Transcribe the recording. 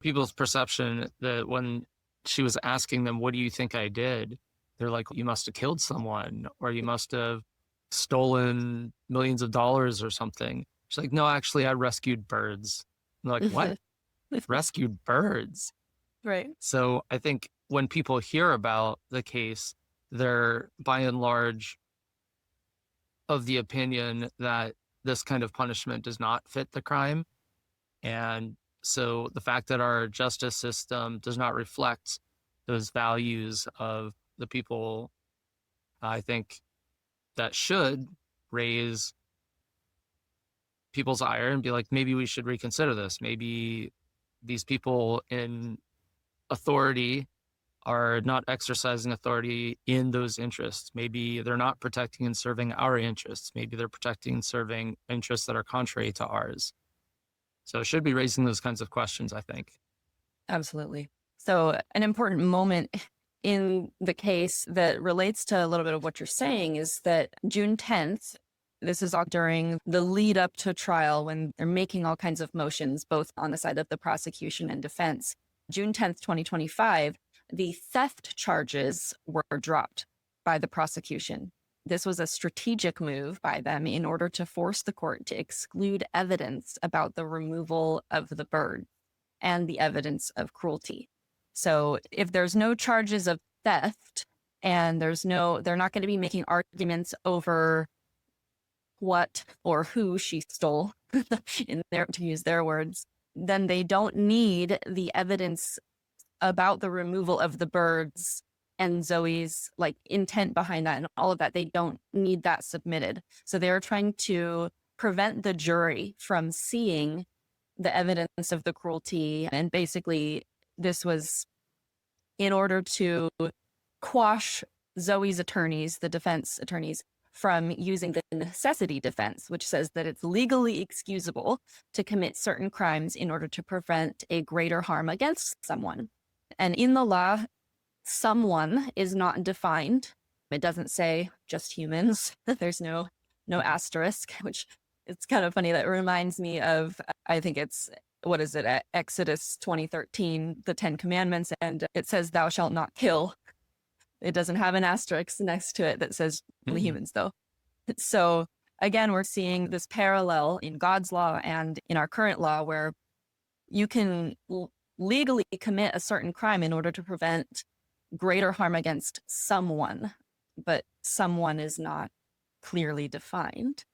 people's perception that when she was asking them, "What do you think I did?" They're like, "You must have killed someone, or you must have stolen millions of dollars or something." She's like, "No, actually, I rescued birds." I'm like, "What? Rescued birds?" Right. So I think when people hear about the case, they're by and large of the opinion that this kind of punishment does not fit the crime. And so the fact that our justice system does not reflect those values of the people, I think that should raise people's ire and be like, maybe we should reconsider this. Maybe these people in authority are not exercising authority in those interests. Maybe they're not protecting and serving our interests. Maybe they're protecting and serving interests that are contrary to ours. So it should be raising those kinds of questions, I think. Absolutely. So an important moment in the case that relates to a little bit of what you're saying is that June 10th, this is all during the lead up to trial when they're making all kinds of motions, both on the side of the prosecution and defense. June 10th, 2025, the theft charges were dropped by the prosecution. This was a strategic move by them in order to force the court to exclude evidence about the removal of the bird and the evidence of cruelty. So if there's no charges of theft and they're not going to be making arguments over what or who she stole to use their words, then they don't need the evidence about the removal of the birds and Zoe's like intent behind that and all of that. They don't need that submitted. So they're trying to prevent the jury from seeing the evidence of the cruelty. And basically, this was in order to quash Zoe's attorneys, the defense attorneys, from using the necessity defense, which says that it's legally excusable to commit certain crimes in order to prevent a greater harm against someone. And in the law, someone is not defined. It doesn't say just humans. There's no asterisk, which it's kind of funny. That reminds me of, I think it's, what is it, Exodus 20:13, the 10 Commandments, and it says, "Thou shalt not kill." It doesn't have an asterisk next to it that says only Mm-hmm. humans, though. So again, we're seeing this parallel in God's law and in our current law where you can legally commit a certain crime in order to prevent greater harm against someone, but someone is not clearly defined.